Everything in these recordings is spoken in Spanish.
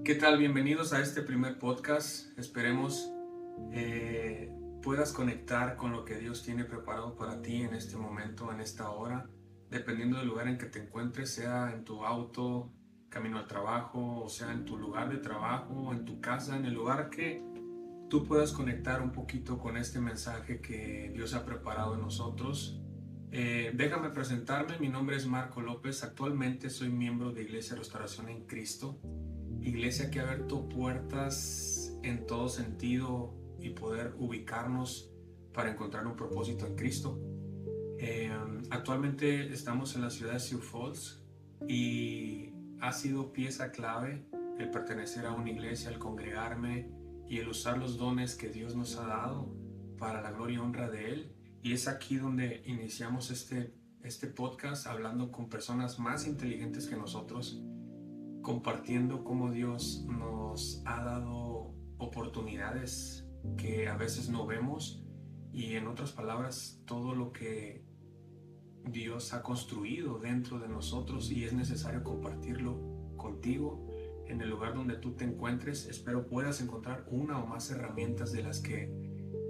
¿Qué tal? Bienvenidos a este primer podcast. Esperemos puedas conectar con lo que Dios tiene preparado para ti en este momento, en esta hora, dependiendo del lugar en que te encuentres, sea en tu auto, camino al trabajo, o sea en tu lugar de trabajo, en tu casa, en el lugar que tú puedas conectar un poquito con este mensaje que Dios ha preparado en nosotros. Déjame presentarme, mi nombre es Marco López, actualmente soy miembro de Iglesia Restauración en Cristo. Iglesia que ha abierto puertas en todo sentido y poder ubicarnos para encontrar un propósito en Cristo. Actualmente estamos en la ciudad de Sioux Falls y ha sido pieza clave el pertenecer a una iglesia, el congregarme y el usar los dones que Dios nos ha dado para la gloria y honra de Él. Y es aquí donde iniciamos este podcast hablando con personas más inteligentes que nosotros, compartiendo cómo Dios nos ha dado oportunidades que a veces no vemos, y en otras palabras, todo lo que Dios ha construido dentro de nosotros, y es necesario compartirlo contigo en el lugar donde tú te encuentres. Espero puedas encontrar una o más herramientas de las que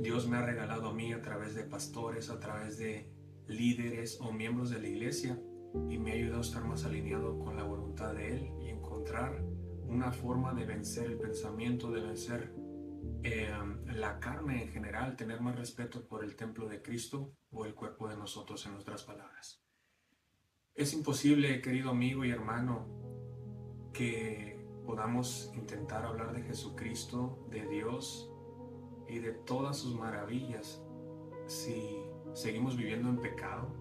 Dios me ha regalado a mí a través de pastores, a través de líderes o miembros de la iglesia, y me ha ayudado a estar más alineado con la voluntad de Él y encontrar una forma de vencer el pensamiento, de vencer la carne en general, tener más respeto por el templo de Cristo o el cuerpo de nosotros, en otras palabras. Es imposible, querido amigo y hermano, que podamos intentar hablar de Jesucristo, de Dios y de todas sus maravillas si seguimos viviendo en pecado.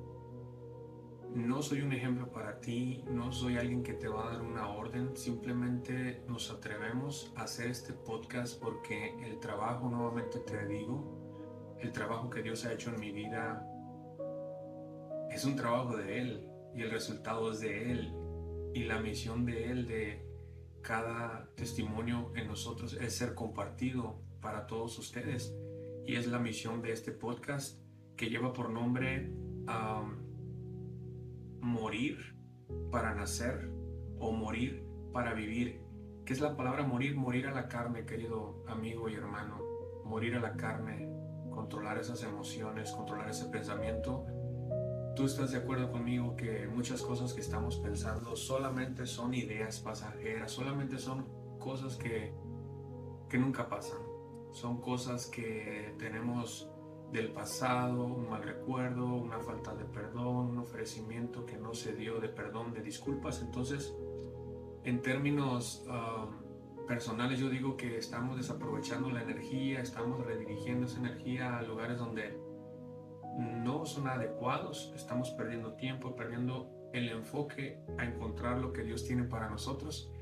No soy un ejemplo para ti, no soy alguien que te va a dar una orden, simplemente nos atrevemos a hacer este podcast porque el trabajo, nuevamente te digo, el trabajo que Dios ha hecho en mi vida es un trabajo de Él y el resultado es de Él, y la misión de Él, de cada testimonio en nosotros, es ser compartido para todos ustedes, y es la misión de este podcast que lleva por nombre morir para nacer o morir para vivir. ¿Qué es la palabra morir? Morir a la carne, querido amigo y hermano. Morir a la carne, controlar esas emociones, controlar ese pensamiento. Tú estás de acuerdo conmigo que muchas cosas que estamos pensando solamente son ideas pasajeras, solamente son cosas que nunca pasan. Son cosas que tenemos del pasado, un mal recuerdo, una falta de perdón, un ofrecimiento que no se dio de perdón, de disculpas. Entonces, en términos personales, yo digo que estamos desaprovechando la energía, estamos redirigiendo esa energía a lugares donde no son adecuados, estamos perdiendo tiempo, perdiendo el enfoque a encontrar lo que Dios tiene para nosotros.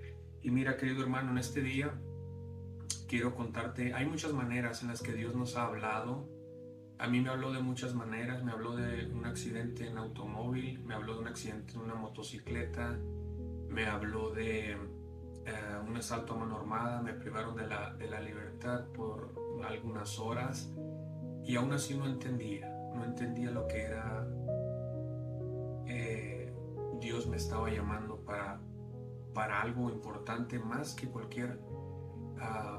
Y mira, querido hermano, en este día quiero contarte, hay muchas maneras en las que Dios nos ha hablado. A mí me habló de muchas maneras. Me habló de un accidente en automóvil, me habló de un accidente en una motocicleta, me habló de un asalto a mano armada, me privaron de la libertad por algunas horas, y aún así no entendía lo que era. Dios me estaba llamando para algo importante, más que cualquier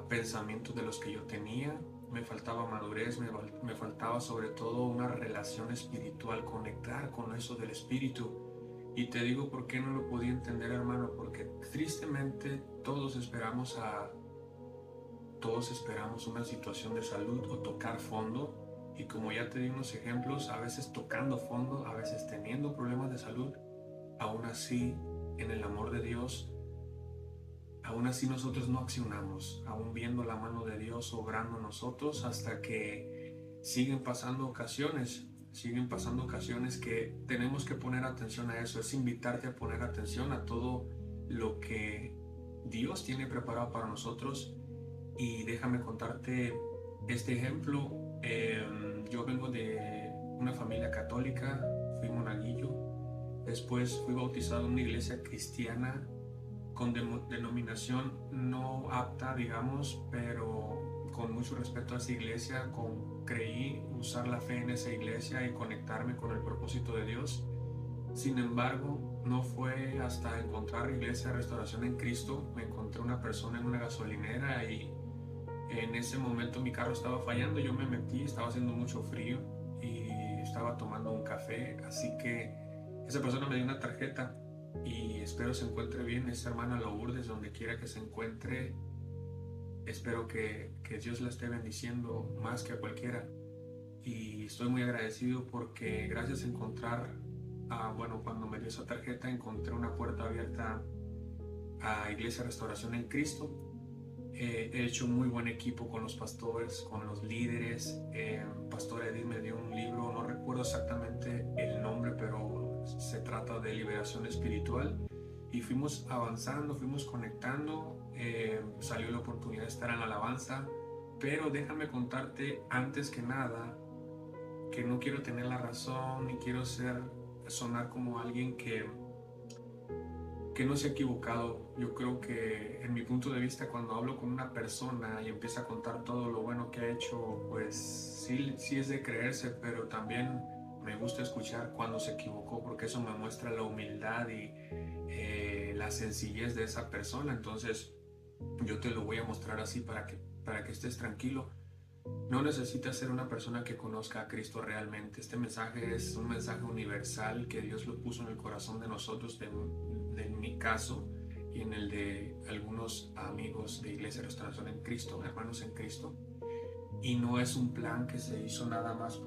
pensamientos de los que yo tenía. Me faltaba madurez, me faltaba sobre todo una relación espiritual, conectar con eso del espíritu. Y te digo por qué no lo podía entender, hermano, porque tristemente todos esperamos una situación de salud o tocar fondo, y como ya te di unos ejemplos, a veces tocando fondo, a veces teniendo problemas de salud, aún así, en el amor de Dios, aún así nosotros no accionamos, aún viendo la mano de Dios obrando en nosotros, hasta que siguen pasando ocasiones que tenemos que poner atención a eso. Es invitarte a poner atención a todo lo que Dios tiene preparado para nosotros. Y déjame contarte este ejemplo. Yo vengo de una familia católica, fui monaguillo, después fui bautizado en una iglesia cristiana con denominación no apta, digamos, pero con mucho respeto a esa iglesia. Creí usar la fe en esa iglesia y conectarme con el propósito de Dios. Sin embargo, no fue hasta encontrar Iglesia Restauración en Cristo, me encontré una persona en una gasolinera y en ese momento mi carro estaba fallando, yo me metí, estaba haciendo mucho frío y estaba tomando un café, así que esa persona me dio una tarjeta y espero se encuentre bien, esa hermana Lourdes, donde quiera que se encuentre, espero que Dios la esté bendiciendo más que a cualquiera. Y estoy muy agradecido porque gracias a encontrar, bueno, cuando me dio esa tarjeta encontré una puerta abierta a Iglesia Restauración en Cristo. He hecho muy buen equipo con los pastores, con los líderes. Pastor Edith me dio un libro, no recuerdo exactamente el nombre, pero se trata de liberación espiritual. Y fuimos avanzando, fuimos conectando. Salió la oportunidad de estar en la alabanza. Pero déjame contarte antes que nada que no quiero tener la razón ni quiero sonar como alguien que no se ha equivocado. Yo creo que en mi punto de vista, cuando hablo con una persona y empieza a contar todo lo bueno que ha hecho, pues sí es de creerse, pero también me gusta escuchar cuando se equivocó, porque eso me muestra la humildad y la sencillez de esa persona. Entonces yo te lo voy a mostrar así para que estés tranquilo. No necesitas ser una persona que conozca a Cristo realmente. Este mensaje es un mensaje universal que Dios lo puso en el corazón de nosotros, en mi caso y en el de algunos amigos de Iglesia Restauración en Cristo, hermanos en Cristo. Y no es un plan que se hizo nada más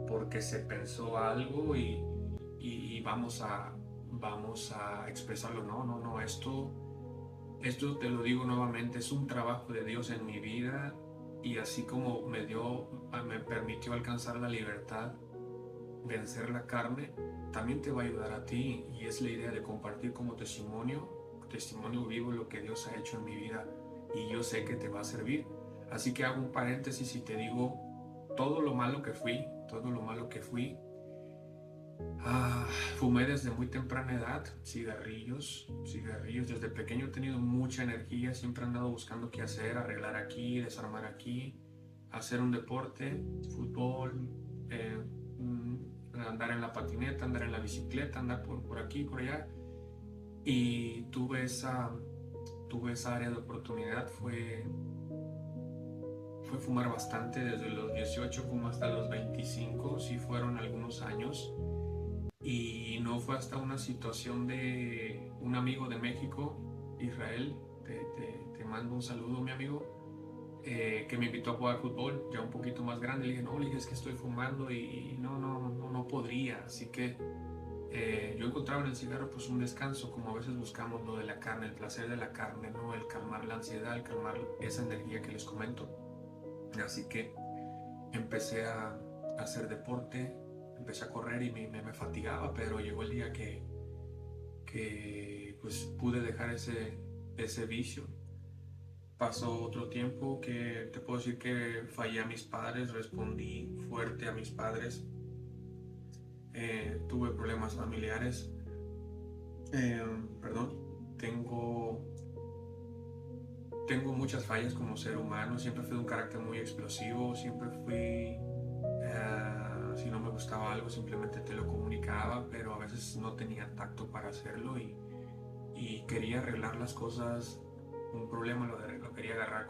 porque se pensó algo y vamos a expresarlo. No, esto te lo digo nuevamente, es un trabajo de Dios en mi vida y así como me permitió alcanzar la libertad, vencer la carne, también te va a ayudar a ti y es la idea de compartir como testimonio vivo lo que Dios ha hecho en mi vida y yo sé que te va a servir. Así que hago un paréntesis y te digo todo lo malo que fui. Fumé desde muy temprana edad, cigarrillos. Desde pequeño he tenido mucha energía, siempre he andado buscando qué hacer, arreglar aquí, desarmar aquí, hacer un deporte, fútbol, andar en la patineta, andar en la bicicleta, andar por aquí, por allá. Y tuve esa área de oportunidad, fue fumar bastante, desde los 18 como hasta los 25, sí fueron algunos años. Y no fue hasta una situación de un amigo de México, Israel, te mando un saludo, mi amigo, que me invitó a jugar fútbol, ya un poquito más grande. Le dije, es que estoy fumando y no podría. Así que yo encontraba en el cigarro pues un descanso, como a veces buscamos lo de la carne, el placer de la carne, ¿no? El calmar la ansiedad, el calmar esa energía que les comento. Así que empecé a hacer deporte, empecé a correr y me fatigaba, pero llegó el día que pues pude dejar ese vicio. Pasó otro tiempo que te puedo decir que fallé a mis padres, respondí fuerte a mis padres, tuve problemas familiares, perdón, tengo muchas fallas como ser humano, siempre fui de un carácter muy explosivo, siempre fui... si no me gustaba algo simplemente te lo comunicaba, pero a veces no tenía tacto para hacerlo y quería arreglar las cosas, un problema lo quería arreglar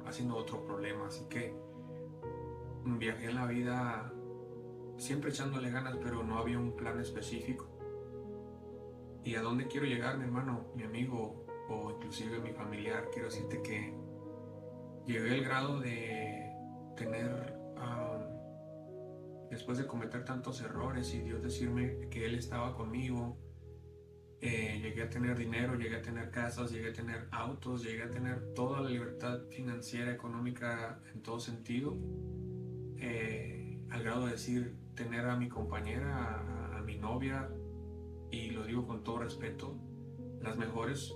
haciendo otro problema, así que viajé en la vida siempre echándole ganas, pero no había un plan específico. ¿Y a dónde quiero llegar, mi hermano, mi amigo o inclusive mi familiar? Quiero decirte que llegué al grado de tener después de cometer tantos errores y Dios decirme que Él estaba conmigo, llegué a tener dinero, llegué a tener casas, llegué a tener autos, llegué a tener toda la libertad financiera, económica en todo sentido, al grado de decir, tener a mi compañera, a mi novia, y lo digo con todo respeto, las mejores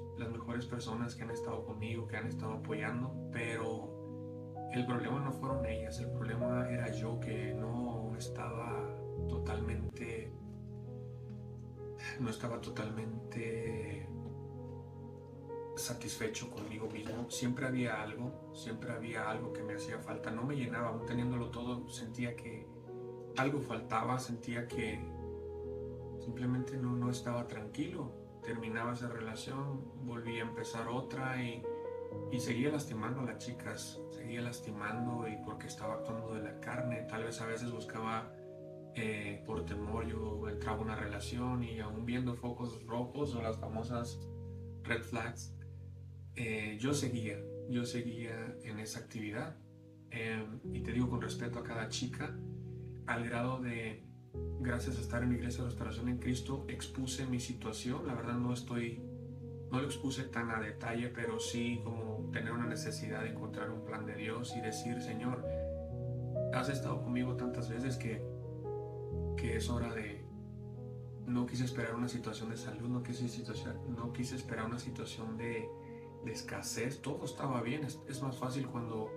personas que han estado conmigo, que han estado apoyando, pero el problema no fueron ellas, el problema era yo, que no estaba totalmente satisfecho conmigo mismo. Siempre había algo que me hacía falta, no me llenaba, aún teniéndolo todo, sentía que algo faltaba, sentía que simplemente no estaba tranquilo. Terminaba esa relación, volví a empezar otra y seguía lastimando a las chicas, seguía lastimando y porque estaba actuando de la carne. Tal vez a veces buscaba, por temor, yo entraba a una relación y aún viendo focos rojos o las famosas red flags, yo seguía en esa actividad. Y te digo con respeto a cada chica, al grado de, gracias a estar en mi iglesia de restauración en Cristo, expuse mi situación. La verdad no lo expuse tan a detalle, pero sí como tener una necesidad de encontrar un plan de Dios y decir, Señor, has estado conmigo tantas veces que es hora de... No quise esperar una situación de salud, no quise esperar una situación de escasez. Todo estaba bien. Es más fácil cuando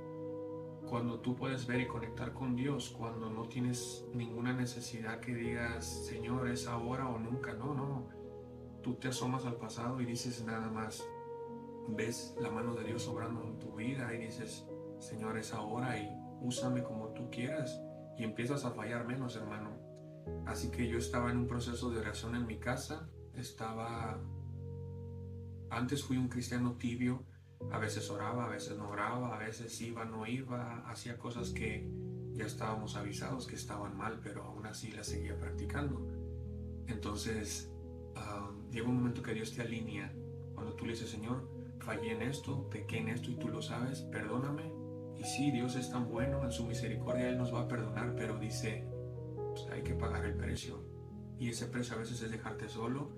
tú puedes ver y conectar con Dios, cuando no tienes ninguna necesidad que digas, Señor, es ahora o nunca. No. Tú te asomas al pasado y dices nada más, ves la mano de Dios obrando en tu vida y dices, Señor, es ahora y úsame como tú quieras. Y empiezas a fallar menos, hermano. Así que yo estaba en un proceso de oración en mi casa. Antes fui un cristiano tibio. A veces oraba, a veces no oraba, a veces iba, no iba, hacía cosas que ya estábamos avisados que estaban mal, pero aún así las seguía practicando. Entonces, llega un momento que Dios te alinea. Cuando tú le dices, Señor, fallé en esto, pequé en esto y tú lo sabes, perdóname. Y sí, Dios es tan bueno, en su misericordia Él nos va a perdonar, pero dice, pues hay que pagar el precio. Y ese precio a veces es dejarte solo,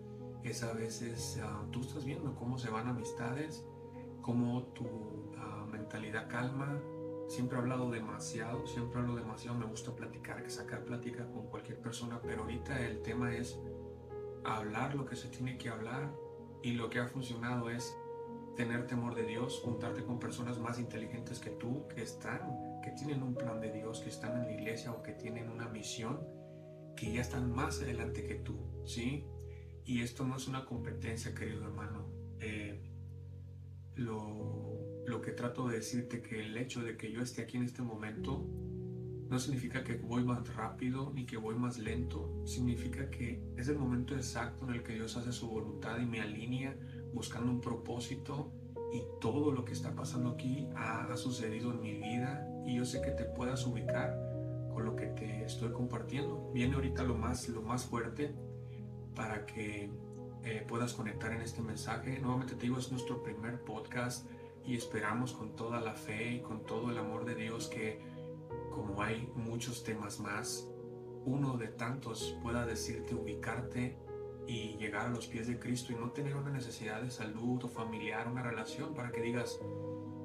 es a veces tú estás viendo cómo se van amistades, cómo tu mentalidad calma. Siempre he hablado demasiado, me gusta platicar, sacar plática con cualquier persona, pero ahorita el tema es hablar lo que se tiene que hablar, y lo que ha funcionado es tener temor de Dios, juntarte con personas más inteligentes que tú, que tienen un plan de Dios, que están en la iglesia o que tienen una misión, que ya están más adelante que tú, ¿sí? Y esto no es una competencia, querido hermano. Lo que trato de decirte, que el hecho de que yo esté aquí en este momento no significa que voy más rápido ni que voy más lento. Significa que es el momento exacto en el que Dios hace su voluntad y me alinea buscando un propósito, y todo lo que está pasando aquí ha sucedido en mi vida, y yo sé que te puedas ubicar con lo que te estoy compartiendo. Viene ahorita lo más fuerte para que puedas conectar en este mensaje. Nuevamente te digo, es nuestro primer podcast y esperamos con toda la fe y con todo el amor de Dios que, como hay muchos temas más, uno de tantos pueda decirte ubicarte y llegar a los pies de Cristo y no tener una necesidad de salud o familiar, una relación, para que digas,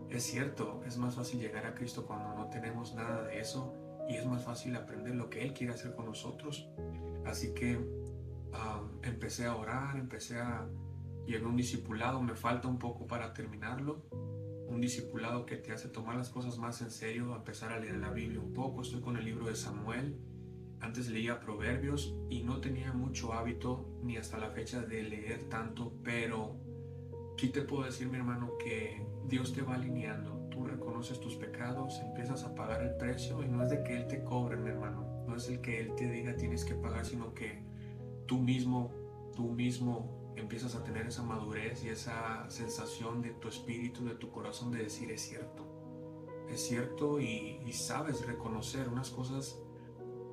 es cierto, es más fácil llegar a Cristo cuando no tenemos nada de eso, y es más fácil aprender lo que Él quiere hacer con nosotros. Así que empecé a orar, llegué a un discipulado, me falta un poco para terminarlo, un discipulado que te hace tomar las cosas más en serio, empezar a leer la Biblia un poco. Estoy con el libro de Samuel. Antes leía Proverbios y no tenía mucho hábito ni hasta la fecha de leer tanto, pero sí te puedo decir, mi hermano, que Dios te va alineando. Tú reconoces tus pecados, empiezas a pagar el precio, y no es de que Él te cobre, mi hermano, no es el que Él te diga tienes que pagar, sino que tú mismo empiezas a tener esa madurez y esa sensación de tu espíritu, de tu corazón, de decir es cierto, y sabes reconocer unas cosas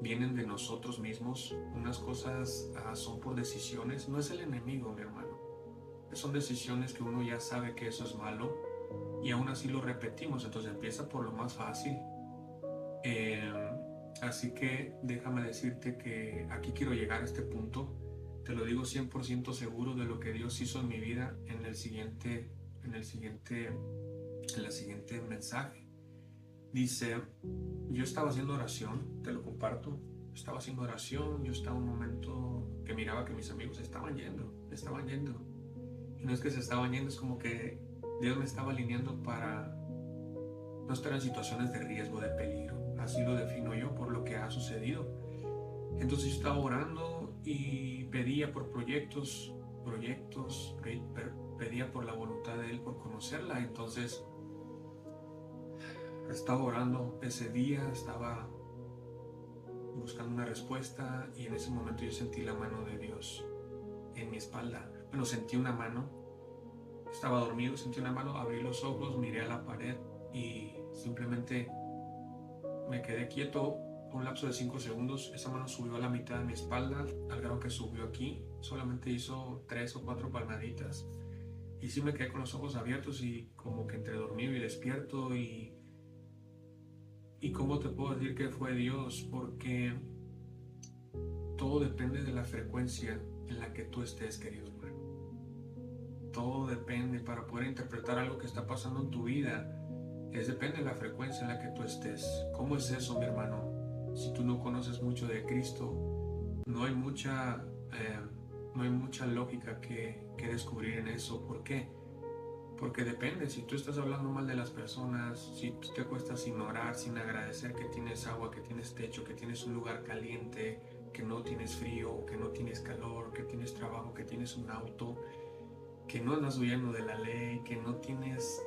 vienen de nosotros mismos, unas cosas son por decisiones, no es el enemigo, mi hermano, son decisiones que uno ya sabe que eso es malo y aún así lo repetimos. Entonces empieza por lo más fácil. Así que déjame decirte que aquí quiero llegar a este punto. Te lo digo 100% seguro de lo que Dios hizo en mi vida en el siguiente mensaje. Dice, yo estaba haciendo oración, te lo comparto. Estaba haciendo oración, yo estaba en un momento que miraba que mis amigos estaban yendo. Y no es que se estaban yendo, es como que Dios me estaba alineando para no estar en situaciones de riesgo, de peligro. Así lo defino yo por lo que ha sucedido. Entonces yo estaba orando y pedía por proyectos, pedía por la voluntad de Él, por conocerla. Entonces estaba orando ese día, estaba buscando una respuesta, y en ese momento yo sentí la mano de Dios en mi espalda. Bueno, sentí una mano, estaba dormido, sentí una mano, abrí los ojos, miré a la pared y simplemente me quedé quieto por un lapso de 5 segundos. Esa mano subió a la mitad de mi espalda, al grado que subió aquí, solamente hizo 3 o 4 palmaditas. Y sí me quedé con los ojos abiertos y como que entre dormido y despierto. Y cómo te puedo decir que fue Dios, porque todo depende de la frecuencia en la que tú estés, querido hermano. Todo depende para poder interpretar algo que está pasando en tu vida. Depende de la frecuencia en la que tú estés. ¿Cómo es eso, mi hermano? Si tú no conoces mucho de Cristo, no hay mucha lógica que descubrir en eso. ¿Por qué? Porque depende. Si tú estás hablando mal de las personas, si tú te acuestas sin orar, sin agradecer que tienes agua, que tienes techo, que tienes un lugar caliente, que no tienes frío, que no tienes calor, que tienes trabajo, que tienes un auto, que no andas huyendo de la ley, que no tienes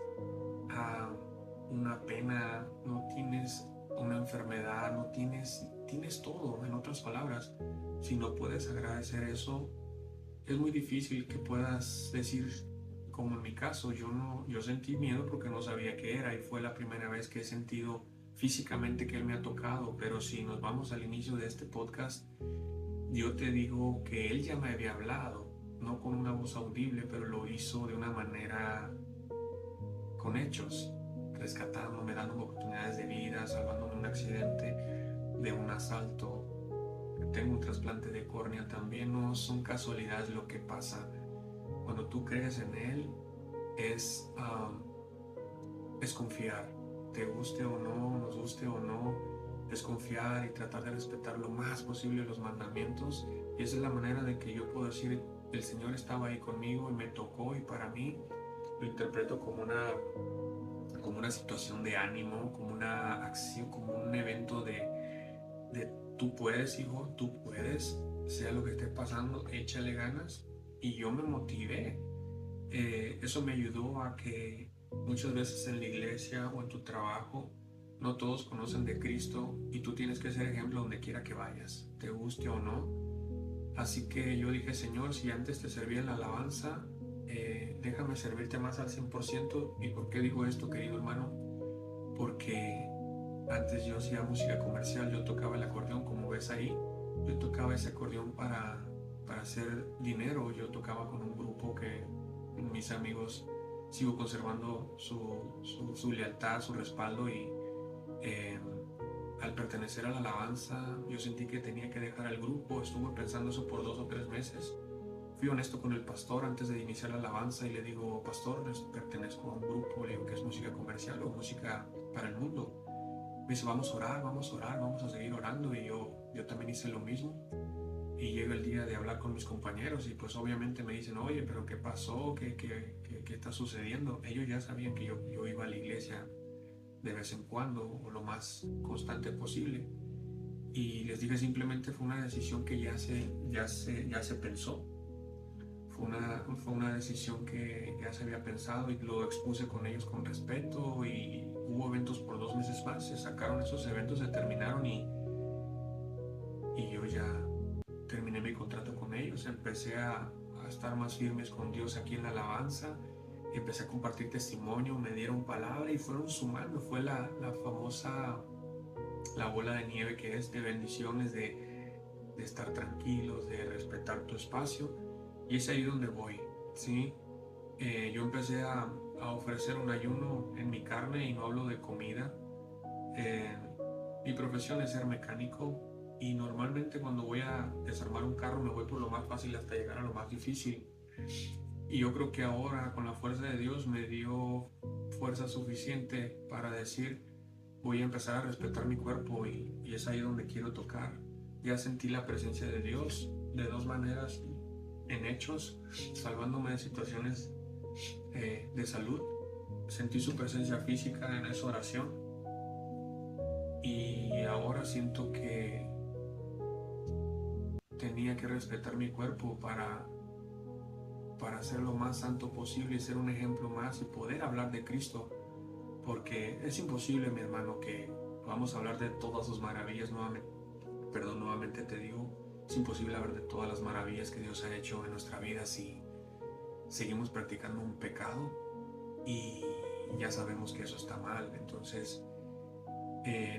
una pena, no tienes una enfermedad, no tienes todo. En otras palabras, si no puedes agradecer eso, es muy difícil que puedas decir, como en mi caso, yo sentí miedo porque no sabía qué era, y fue la primera vez que he sentido físicamente que Él me ha tocado. Pero si nos vamos al inicio de este podcast, yo te digo que Él ya me había hablado, no con una voz audible, pero lo hizo de una manera con hechos, rescatándome, dándome oportunidades de vida, salvándome de un accidente, de un asalto. Tengo un trasplante de córnea también. No son casualidades lo que pasa. Cuando tú crees en Él, es confiar. Te guste o no, nos guste o no, es confiar y tratar de respetar lo más posible los mandamientos. Y esa es la manera de que yo puedo decir, el Señor estaba ahí conmigo y me tocó, y para mí lo interpreto como una situación de ánimo, como una acción, como un evento de tú puedes, hijo, tú puedes, sea lo que esté pasando, échale ganas. Y yo me motivé. Eso me ayudó a que muchas veces en la iglesia o en tu trabajo no todos conocen de Cristo, y tú tienes que ser ejemplo donde quiera que vayas, te guste o no. Así que yo dije, Señor, si antes te servía en la alabanza, déjame servirte más al 100%. ¿Y por qué digo esto, querido hermano? Porque antes yo hacía música comercial, yo tocaba el acordeón, como ves ahí. Yo tocaba ese acordeón para hacer dinero. Yo tocaba con un grupo que mis amigos sigo conservando su lealtad, su respaldo, y al pertenecer a la alabanza yo sentí que tenía que dejar el grupo. Estuve pensando eso por 2 o 3 meses. Fui honesto con el pastor antes de iniciar la alabanza y le digo, pastor, pertenezco a un grupo, le digo que es música comercial o música para el mundo. Me dice, vamos a orar, vamos a seguir orando. Y yo también hice lo mismo. Y llega el día de hablar con mis compañeros, y pues obviamente me dicen, oye, pero ¿qué pasó? ¿Qué está sucediendo? Ellos ya sabían que yo iba a la iglesia de vez en cuando, o lo más constante posible. Y les dije, simplemente fue una decisión que ya se pensó. Fue una decisión que ya se había pensado, y lo expuse con ellos con respeto. Y hubo eventos por 2 meses más. Se sacaron esos eventos, se terminaron, y yo ya terminé mi contrato con ellos. Empecé a estar más firmes con Dios aquí en la alabanza. Empecé a compartir testimonio, me dieron palabra y fueron sumando. Fue la famosa, la bola de nieve que es de bendiciones, de estar tranquilos, de respetar tu espacio. Y es ahí donde voy, ¿sí? Yo empecé a ofrecer un ayuno en mi carne, y no hablo de comida. Mi profesión es ser mecánico, y normalmente cuando voy a desarmar un carro me voy por lo más fácil hasta llegar a lo más difícil. Y yo creo que ahora, con la fuerza de Dios, me dio fuerza suficiente para decir, voy a empezar a respetar mi cuerpo, y es ahí donde quiero tocar. Ya sentí la presencia de Dios de 2 maneras, en hechos, salvándome de situaciones de salud. Sentí su presencia física en esa oración, y ahora siento que tenía que respetar mi cuerpo para ser lo más santo posible, y ser un ejemplo más, y poder hablar de Cristo. Porque es imposible, mi hermano, que vamos a hablar de todas sus maravillas nuevamente, perdón nuevamente te digo, es imposible hablar de todas las maravillas que Dios ha hecho en nuestra vida si seguimos practicando un pecado y ya sabemos que eso está mal. Entonces,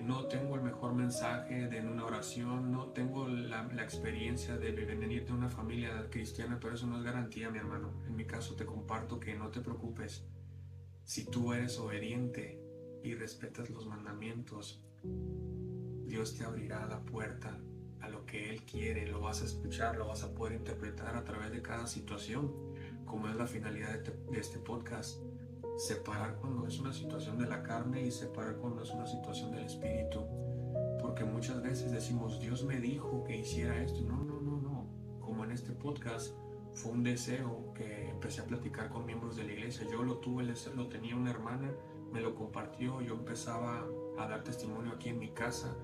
no tengo el mejor mensaje de en una oración, no tengo la experiencia de venir de una familia cristiana, pero eso no es garantía, mi hermano. En mi caso te comparto que no te preocupes. Si tú eres obediente y respetas los mandamientos, Dios te abrirá la puerta a lo que Él quiere, lo vas a escuchar, lo vas a poder interpretar a través de cada situación, como es la finalidad de este podcast. Separar cuando es una situación de la carne y separar cuando es una situación del espíritu, porque muchas veces decimos, Dios me dijo que hiciera esto. No, no, no, no. Como en este podcast fue un deseo que empecé a platicar con miembros de la iglesia. Yo lo tuve, lo tenía una hermana, me lo compartió, yo empezaba a dar testimonio aquí en mi casa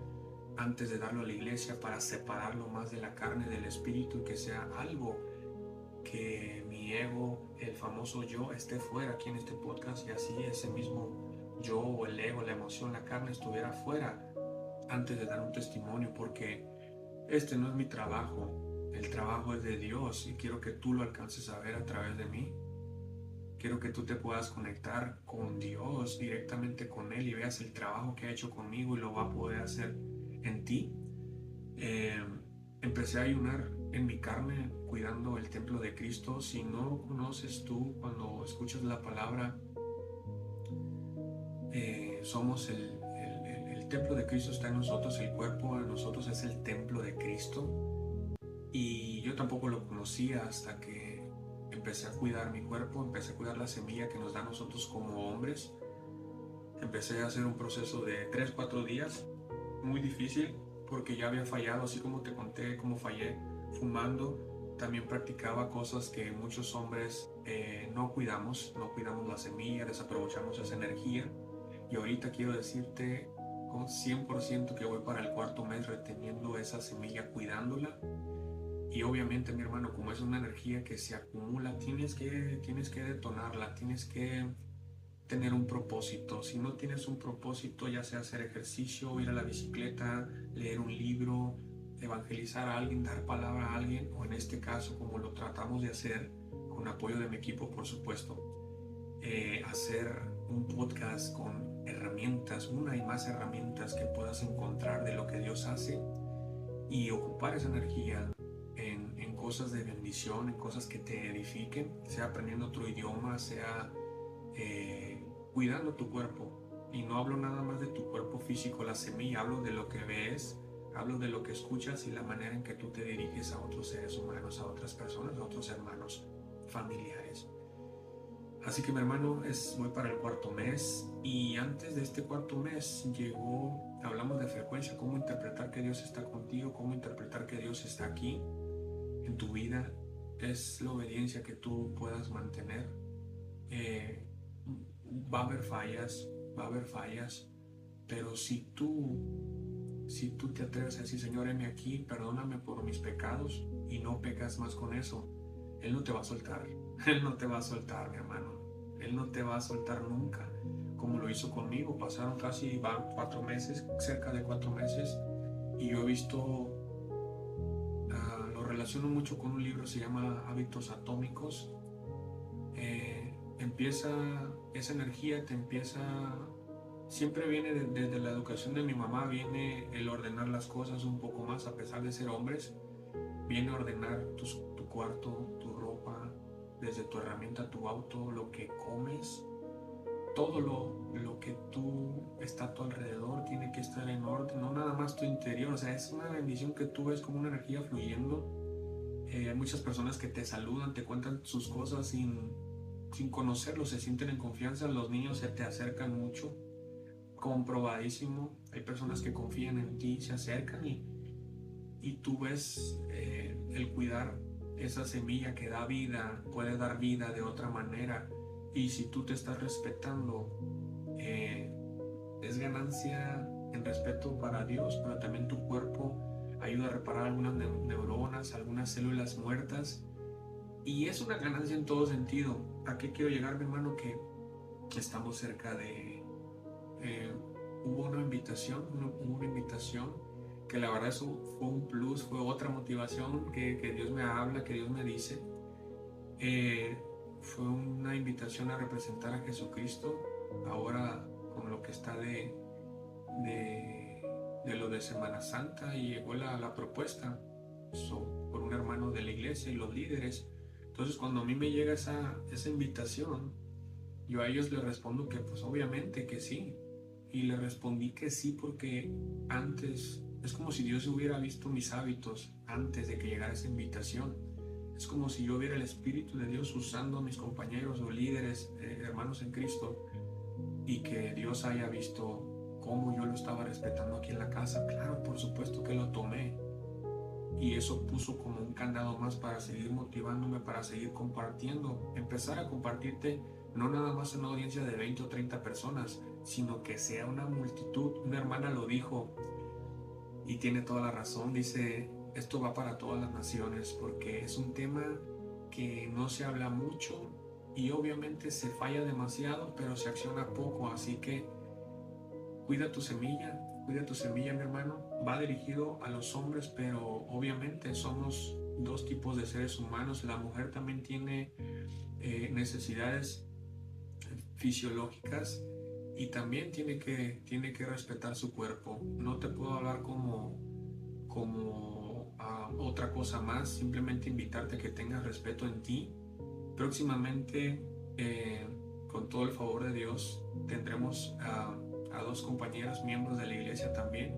antes de darlo a la iglesia para separarlo más de la carne, del espíritu, y que sea algo que mi ego, el famoso yo, esté fuera aquí en este podcast, y así ese mismo yo o el ego, la emoción, la carne estuviera fuera antes de dar un testimonio, porque este no es mi trabajo, el trabajo es de Dios y quiero que tú lo alcances a ver a través de mí. Quiero que tú te puedas conectar con Dios, directamente con Él, y veas el trabajo que ha hecho conmigo y lo va a poder hacer en ti. Empecé a ayunar en mi carne cuidando el templo de Cristo. Si no conoces tú, cuando escuchas la palabra, somos el templo de Cristo está en nosotros, el cuerpo de nosotros es el templo de Cristo. Y yo tampoco lo conocía hasta que empecé a cuidar mi cuerpo, empecé a cuidar la semilla que nos da a nosotros como hombres. Empecé a hacer un proceso de 3-4 días, muy difícil, porque ya había fallado, así como te conté cómo fallé fumando. También practicaba cosas que muchos hombres no cuidamos la semilla, desaprovechamos esa energía. Y ahorita quiero decirte con 100% que voy para el 4.º mes reteniendo esa semilla, cuidándola. Y obviamente, mi hermano, como es una energía que se acumula, tienes que detonarla, tienes que tener un propósito. Si no tienes un propósito, ya sea hacer ejercicio, ir a la bicicleta, leer un libro, evangelizar a alguien, dar palabra a alguien, o en este caso, como lo tratamos de hacer, con apoyo de mi equipo, por supuesto, hacer un podcast con herramientas, una y más herramientas que puedas encontrar de lo que Dios hace, y ocupar esa energía en cosas de bendición, en cosas que te edifiquen, sea aprendiendo otro idioma, sea cuidando tu cuerpo. Y no hablo nada más de tu cuerpo físico, la semilla, hablo de lo que ves, hablo de lo que escuchas y la manera en que tú te diriges a otros seres humanos, a otras personas, a otros hermanos, familiares. Así que, mi hermano, voy para el 4.º mes, y antes de este 4.º mes hablamos de frecuencia, cómo interpretar que Dios está contigo, cómo interpretar que Dios está aquí en tu vida. Es la obediencia que tú puedas mantener. Va a haber fallas, pero si tú te atreves a decir, Señor, heme aquí, perdóname por mis pecados, y no pecas más con eso, Él no te va a soltar. Él no te va a soltar, mi hermano. Él no te va a soltar nunca, como lo hizo conmigo. Pasaron casi 4 meses, cerca de 4 meses, y yo he visto, lo relaciono mucho con un libro, se llama Hábitos Atómicos. Esa energía siempre viene desde la educación de mi mamá, viene el ordenar las cosas un poco más, a pesar de ser hombres. Viene a ordenar tu cuarto, tu ropa, desde tu herramienta, tu auto, lo que comes, todo lo que está a tu alrededor tiene que estar en orden, no nada más tu interior. O sea, es una bendición que tú ves como una energía fluyendo. Hay muchas personas que te saludan, te cuentan sus cosas sin conocerlos, se sienten en confianza. Los niños se te acercan mucho, comprobadísimo. Hay personas que confían en ti, se acercan, y tú ves el cuidar esa semilla que da vida, puede dar vida de otra manera. Y si tú te estás respetando, es ganancia en respeto para Dios, pero también tu cuerpo ayuda a reparar algunas neuronas, algunas células muertas, y es una ganancia en todo sentido. ¿A qué quiero llegar, mi hermano? Que estamos cerca de... hubo una invitación que la verdad eso fue un plus, fue otra motivación que Dios me habla, que Dios me dice. Fue una invitación a representar a Jesucristo ahora con lo que está de lo de Semana Santa, y llegó la propuesta por un hermano de la iglesia y los líderes. Entonces cuando a mí me llega esa invitación, yo a ellos les respondo que pues obviamente que sí, y les respondí que sí porque antes es como si Dios hubiera visto mis hábitos antes de que llegara esa invitación. Es como si yo viera el Espíritu de Dios usando a mis compañeros o líderes, hermanos en Cristo, y que Dios haya visto cómo yo lo estaba respetando aquí en la casa. Claro, por supuesto que lo tomé, y eso puso como un candado más para seguir motivándome, para seguir compartiendo, empezar a compartirte no nada más en una audiencia de 20 o 30 personas, sino que sea una multitud. Una hermana lo dijo y tiene toda la razón, dice: esto va para todas las naciones, porque es un tema que no se habla mucho y obviamente se falla demasiado, pero se acciona poco. Así que cuida tu semilla, mi hermano. Va dirigido a los hombres, pero obviamente somos dos tipos de seres humanos. La mujer también tiene necesidades fisiológicas y también tiene que respetar su cuerpo. No te puedo hablar como otra cosa más, simplemente invitarte a que tengas respeto en ti. Próximamente, con todo el favor de Dios, tendremos a dos compañeras miembros de la iglesia también,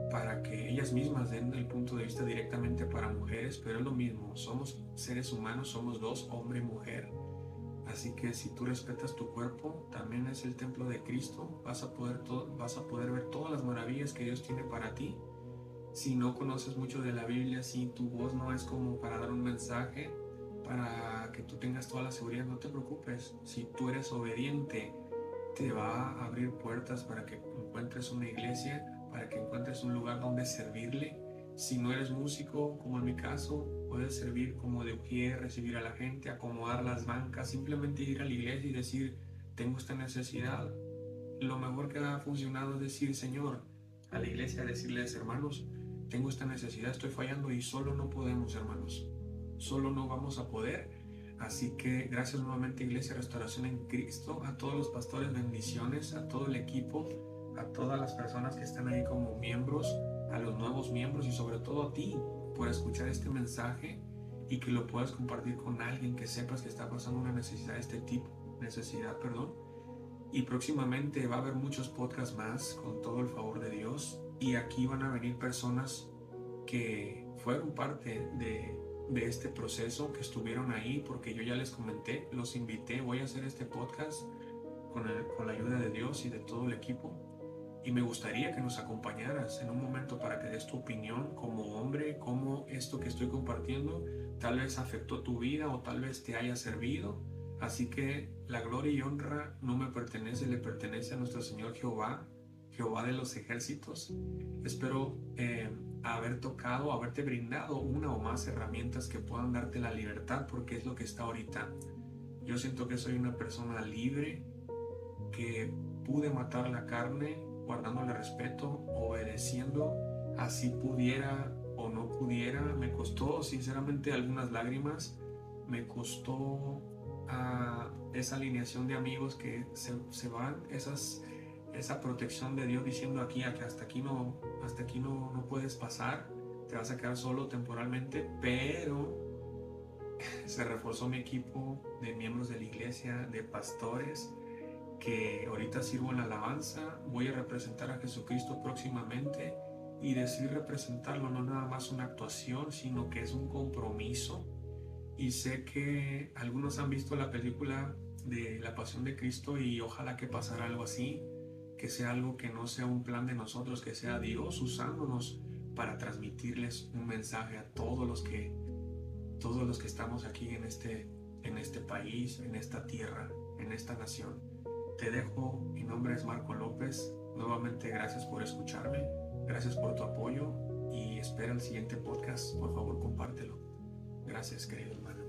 para que ellas mismas den el punto de vista directamente para mujeres, pero es lo mismo, somos seres humanos, somos dos, hombre y mujer. Así que si tú respetas tu cuerpo, también es el templo de Cristo, vas a poder ver todas las maravillas que Dios tiene para ti. Si no conoces mucho de la Biblia, si tu voz no es como para dar un mensaje, para que tú tengas toda la seguridad, no te preocupes. Si tú eres obediente, te va a abrir puertas para que encuentres una iglesia, para que encuentres un lugar donde servirle. Si no eres músico, como en mi caso, puedes servir como de ujier, recibir a la gente, acomodar las bancas, simplemente ir a la iglesia y decir: tengo esta necesidad. Lo mejor que ha funcionado es decir: Señor, a la iglesia, decirles: hermanos, tengo esta necesidad, estoy fallando y solo no podemos, hermanos, solo no vamos a poder. Así que gracias nuevamente, Iglesia Restauración en Cristo, a todos los pastores, bendiciones, a todo el equipo, a todas las personas que están ahí como miembros, a los nuevos miembros y sobre todo a ti por escuchar este mensaje y que lo puedas compartir con alguien que sepas que está pasando una necesidad de este tipo, Y próximamente va a haber muchos podcasts más, con todo el favor de Dios, y aquí van a venir personas que fueron parte de este proceso, que estuvieron ahí, porque yo ya les comenté, los invité. Voy a hacer este podcast con la ayuda de Dios y de todo el equipo, y me gustaría que nos acompañaras en un momento para que des tu opinión como hombre, cómo esto que estoy compartiendo tal vez afectó tu vida o tal vez te haya servido. Así que la gloria y honra no me pertenece, le pertenece a nuestro Señor Jehová de los ejércitos. Espero haberte brindado una o más herramientas que puedan darte la libertad, porque es lo que está ahorita. Yo siento que soy una persona libre, que pude matar la carne guardándole respeto, obedeciendo, así pudiera o no pudiera. Me costó sinceramente algunas lágrimas, me costó esa alineación de amigos que se van, esa protección de Dios diciendo hasta aquí no puedes pasar, te vas a quedar solo temporalmente. Pero se reforzó mi equipo de miembros de la iglesia, de pastores, que ahorita sirvo en la alabanza. Voy a representar a Jesucristo próximamente, y decir representarlo no nada más una actuación, sino que es un compromiso. Y sé que algunos han visto la película de La Pasión de Cristo, y ojalá que pasara algo así, que sea algo que no sea un plan de nosotros, que sea Dios usándonos para transmitirles un mensaje a todos los que estamos aquí en este país, en esta tierra, en esta nación. Te dejo, mi nombre es Marco López. Nuevamente, gracias por escucharme, gracias por tu apoyo, y espera el siguiente podcast. Por favor, compártelo. Gracias, querido hermano.